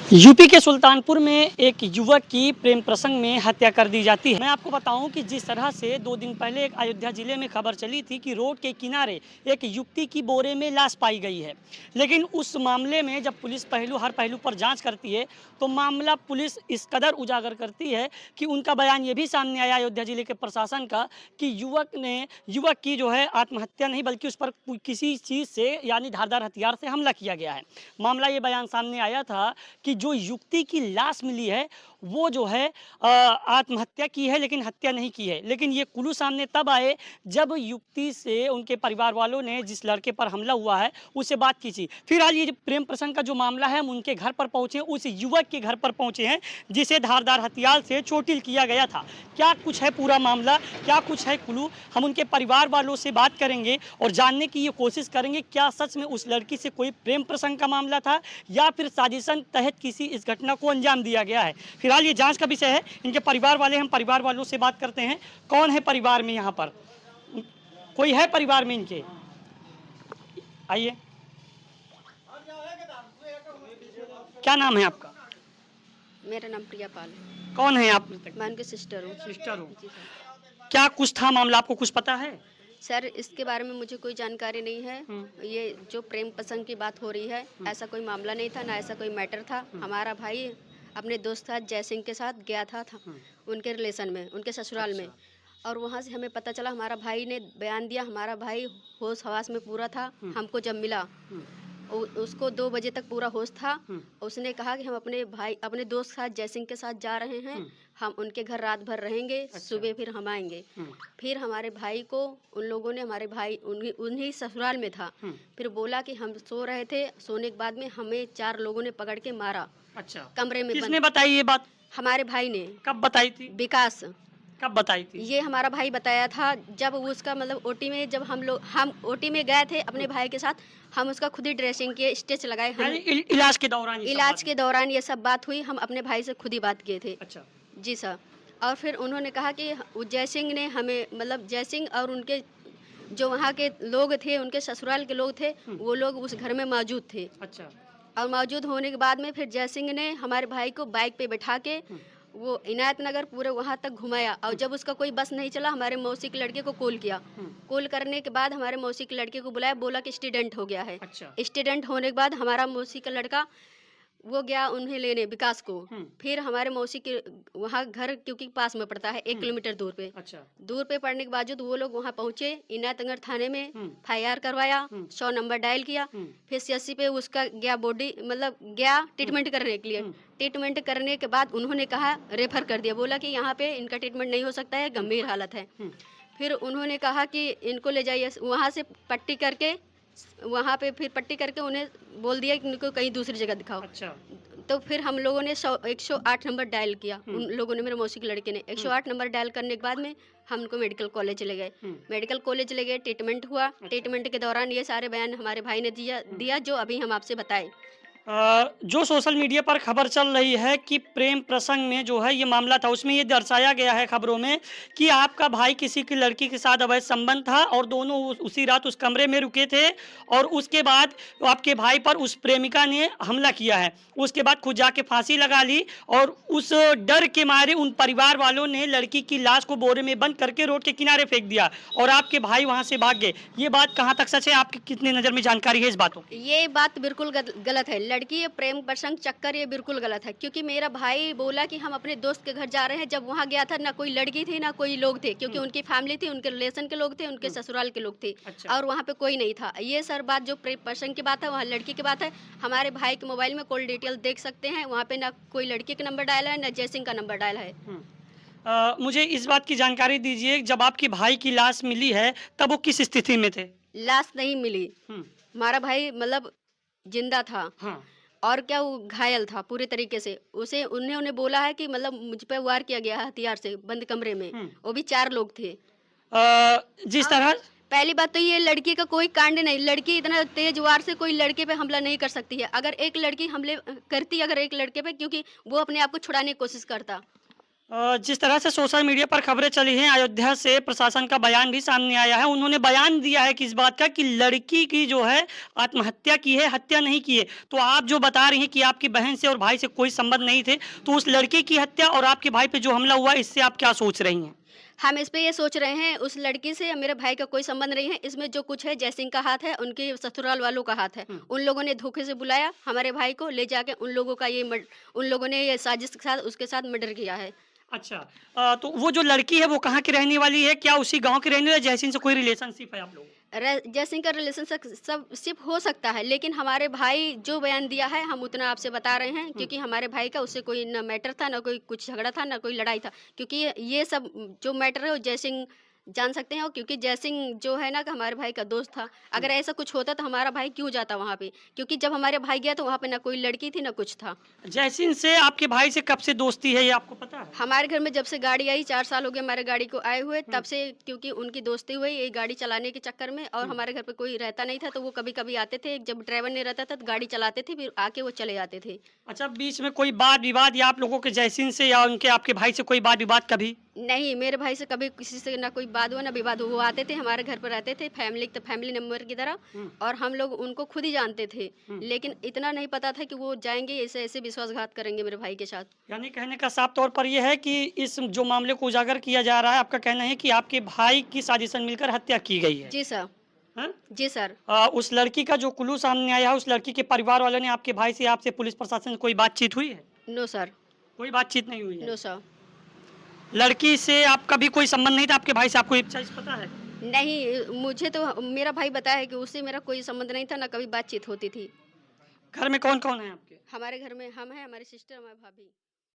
UP के सुल्तानपुर में एक युवक की प्रेम प्रसंग में हत्या कर दी जाती है। मैं आपको बताऊं कि जिस तरह से 2 दिन पहले एक अयोध्या जिले में खबर चली थी कि रोड के किनारे एक युवती की बोरे में लाश पाई गई है, लेकिन उस मामले में जब पुलिस हर पहलू पर जांच करती है तो मामला पुलिस इस कदर उजागर करती है कि उनका बयान ये भी सामने आया अयोध्या जिले के प्रशासन का कि युवक की जो है आत्महत्या नहीं बल्कि उस पर किसी चीज़ से यानी धारदार हथियार से हमला किया गया है। मामला ये बयान सामने आया था कि जो युवती की लाश मिली है वो जो है आत्महत्या की है, लेकिन हत्या नहीं की है। लेकिन ये कुल्लू सामने तब आए जब युवती से उनके परिवार वालों ने जिस लड़के पर हमला हुआ है उससे बात की थी। फिलहाल ये प्रेम प्रसंग का जो मामला है हम उनके घर पर पहुंचे, उस युवक के घर पर पहुंचे हैं जिसे धारदार हथियार से चोटिल किया गया था। क्या कुछ है पूरा मामला, क्या कुछ है कुल्लू, हम उनके परिवार वालों से बात करेंगे और जानने की ये कोशिश करेंगे क्या सच में उस लड़की से कोई प्रेम प्रसंग का मामला था या फिर साजिशन तहत किसी इस घटना को अंजाम दिया गया है। फिलहाल ये जांच का विषय है। इनके परिवार वाले, हम परिवार वालों से बात करते हैं। कौन है परिवार में, यहाँ पर कोई है परिवार में इनके? आइए, क्या नाम है आपका? मेरा नाम प्रिया पाल है। कौन है आप? मैं उनकी सिस्टर हूँ। सिस्टर हो? जी सर। क्या कुछ था मामला, आपको कुछ पता है? सर, इसके बारे में मुझे कोई जानकारी नहीं है। ये जो प्रेम प्रसंग की बात हो रही है, ऐसा कोई मामला नहीं था, ना ऐसा कोई मैटर था। हमारा भाई अपने दोस्त था जय सिंह के साथ गया था उनके रिलेशन में, उनके ससुराल में। और वहाँ से हमें पता चला, हमारा भाई ने बयान दिया, हमारा भाई होश हवास में पूरा था। हमको जब मिला उसको 2 बजे तक पूरा होश था। उसने कहा कि हम अपने दोस्त के साथ जय सिंह के साथ जा रहे हैं, हम उनके घर रात भर रहेंगे। अच्छा। सुबह फिर हम आएंगे। फिर हमारे भाई को उन लोगों ने, हमारे भाई उन्हीं ससुराल में था, फिर बोला कि हम सो रहे थे, सोने के बाद में हमें 4 लोगों ने पकड़ के मारा। अच्छा, कमरे में किसने बताई ये बात? हमारे भाई ने। कब बताई थी? विकास। कब बताई थी? ये हमारा भाई बताया था जब उसका मतलब ओटी में, जब हम ओटी में गए थे अपने भाई के साथ, हम उसका खुद ही ड्रेसिंग किए, स्टिच लगाए। हम इलाज के दौरान ये सब बात हुई, हम अपने भाई से खुद ही बात किए थे। अच्छा जी सर। और फिर उन्होंने कहा कि जय सिंह ने हमें, मतलब जय सिंह और उनके जो वहाँ के लोग थे, उनके ससुराल के लोग थे, वो लोग उस घर में मौजूद थे। अच्छा। और मौजूद होने के बाद में फिर जय सिंह ने हमारे भाई को बाइक पे बैठा के वो इनायत नगर पूरे वहाँ तक घुमाया। और जब उसका कोई बस नहीं चला, हमारे मौसी के लड़के को कॉल किया। कॉल करने के बाद हमारे मौसी के लड़के को बुलाया, बोला कि एक्सीडेंट हो गया है। अच्छा। एक्सीडेंट होने के बाद हमारा मौसी का लड़का वो गया उन्हें लेने, विकास को। फिर हमारे मौसी के वहाँ घर, क्योंकि पास में पड़ता है 1 किलोमीटर दूर पे। अच्छा। दूर पे पड़ने के बावजूद वो लोग वहाँ पहुँचे, इनायतनगर थाने में FIR करवाया, 100 नंबर डायल किया। फिर CSC पे उसका गया बॉडी, मतलब गया ट्रीटमेंट करने के लिए। ट्रीटमेंट करने के बाद उन्होंने कहा, रेफर कर दिया, बोला कि यहाँ पे इनका ट्रीटमेंट नहीं हो सकता है, गंभीर हालत है। फिर उन्होंने कहा कि इनको ले जाइए, वहाँ से पट्टी करके, वहाँ पे फिर पट्टी करके उन्हें बोल दिया कि इनको कहीं दूसरी जगह दिखाओ। अच्छा। तो फिर हम लोगों ने 108 नंबर डायल किया। उन लोगों ने, मेरे मौसी के लड़के ने 108 नंबर डायल करने के बाद में हम उनको मेडिकल कॉलेज ले गए। मेडिकल कॉलेज ले गए, ट्रीटमेंट हुआ। अच्छा। ट्रीटमेंट के दौरान ये सारे बयान हमारे भाई ने दिया जो अभी हम आपसे बताए। जो सोशल मीडिया पर खबर चल रही है कि प्रेम प्रसंग में जो है ये मामला था, उसमें ये दर्शाया गया है खबरों में कि आपका भाई किसी की लड़की के साथ अवैध संबंध था और दोनों उसी रात उस कमरे में रुके थे और उसके बाद आपके भाई पर उस प्रेमिका ने हमला किया है। उसके बाद खुद जाके फांसी लगा ली और उस डर के मारे उन परिवार वालों ने लड़की की लाश को बोरे में बंद करके रोड के किनारे फेंक दिया और आपके भाई वहाँ से भाग गए। ये बात कहाँ तक सच है, आपकी कितनी नज़र में जानकारी है इस बातों की? ये बात बिल्कुल गलत है। लड़की ये प्रेम प्रसंग चक्कर ये बिल्कुल गलत है, क्योंकि मेरा भाई बोला कि हम अपने दोस्त के घर जा रहे हैं। जब वहाँ गया था, ना कोई लड़की थी ना कोई लोग थे, क्योंकि उनकी फैमिली थी, उनके रिलेशन के लोग थे, उनके ससुराल के लोग थे। अच्छा। और वहाँ पे कोई नहीं था। ये सर बात जो प्रेम प्रसंग की बात है, वहाँ लड़की की बात है। हमारे भाई के मोबाइल में कॉल डिटेल देख सकते हैं, वहाँ पे ना कोई लड़की का नंबर डायल है, ना जय सिंह का नंबर डायल है। मुझे इस बात की जानकारी दीजिए, जब आपके भाई की लाश मिली है तब वो किस स्थिति में थे? लाश नहीं मिली, हमारा भाई मतलब जिंदा था। हाँ। और क्या, वो घायल था पूरे तरीके से। उन्होंने बोला है कि मतलब मुझ पे वार किया गया है हथियार से, बंद कमरे में। वो भी 4 लोग थे। जिस तरह पहली बात तो ये लड़की का कोई कांड नहीं, लड़की इतना तेज वार से कोई लड़के पे हमला नहीं कर सकती है। अगर एक लड़की हमले करती, अगर एक लड़के पे, क्योंकि वो अपने आप को छुड़ाने की कोशिश करता। जिस तरह से सोशल मीडिया पर खबरें चली हैं, अयोध्या से प्रशासन का बयान भी सामने आया है। उन्होंने बयान दिया है कि इस बात का कि लड़की की जो है आत्महत्या की है, हत्या नहीं की है। तो आप जो बता रही हैं कि आपकी बहन से और भाई से कोई संबंध नहीं थे, तो उस लड़की की हत्या और आपके भाई पे जो हमला हुआ, इससे आप क्या सोच रही हैं? हम इस पे ये सोच रहे हैं उस लड़की से मेरे भाई का कोई संबंध नहीं है। इसमें जो कुछ है जयसिंह का हाथ है, उनके ससुराल वालों का हाथ है। उन लोगों ने धोखे से बुलाया हमारे भाई को, ले जाके उन लोगों ने ये साजिश के साथ उसके साथ मर्डर किया है। अच्छा। तो वो जो लड़की है वो कहाँ की रहने वाली है? क्या उसी गाँव की रहने वाली है? जयसिंह से कोई रिलेशनशिप है आप लोगों का? जयसिंह का रिलेशनशिप सब सिर्फ हो सकता है, लेकिन हमारे भाई जो बयान दिया है हम उतना आपसे बता रहे हैं, क्योंकि हमारे भाई का उससे कोई ना मैटर था, ना कोई कुछ झगड़ा था, ना कोई लड़ाई था। क्योंकि ये सब जो मैटर है वो जयसिंह जान सकते हैं, और क्योंकि जयसिंह जो है ना कि हमारे भाई का दोस्त था। अगर ऐसा कुछ होता तो हमारा भाई क्यों जाता वहाँ पे? क्योंकि जब हमारे भाई गया तो वहाँ पे ना कोई लड़की थी, ना कुछ था। जयसिंह से आपके भाई से कब से दोस्ती है, ये आपको पता है? हमारे घर में जब से गाड़ी आई 4 साल हो गए हमारे गाड़ी को आए हुए, तब से क्योंकि उनकी दोस्ती हुई ये गाड़ी चलाने के चक्कर में, और हमारे घर पे कोई रहता नहीं था तो वो कभी-कभी आते थे। जब ड्राइवर नहीं रहता था तो गाड़ी चलाते थे, फिर आके वो चले जाते थे। अच्छा, बीच में कोई वाद विवाद या आप लोगों के जयसिंह से या उनके आपके भाई से कोई वाद विवाद कभी? नहीं, मेरे भाई से कभी किसी से ना कोई वाद हुआ ना विवाद हुआ। वो आते थे हमारे घर पर रहते थे, फैमिली मेंबर की तरह, और हम लोग उनको खुद ही जानते थे। लेकिन इतना नहीं पता था कि वो जाएँगे ऐसे-ऐसे विश्वासघात करेंगे मेरे भाई के साथ। यानी कहने का साफ तौर पर ये है कि इस जो मामले को उजागर किया जा रहा है, आपका कहना है कि आपके भाई की साजिशन मिलकर हत्या की गई है। जी सर। हाँ? जी सर। उस लड़की का जो क्लू सामने आया है, उस लड़की के परिवार वालों ने आपके भाई से, आपसे, पुलिस प्रशासन से कोई बातचीत हुई है? No sir. कोई बातचीत नहीं हुई है? No sir. लड़की से आपका भी कोई संबंध नहीं था, आपके भाई से आपको ये चीज़ पता है? नहीं, मुझे तो मेरा भाई बताया है कि उससे मेरा कोई संबंध नहीं था, ना कभी बातचीत होती थी। घर में कौन-कौन है आपके? हमारे घर में हम हैं, हमारी सिस्टर, हमारी भाभी।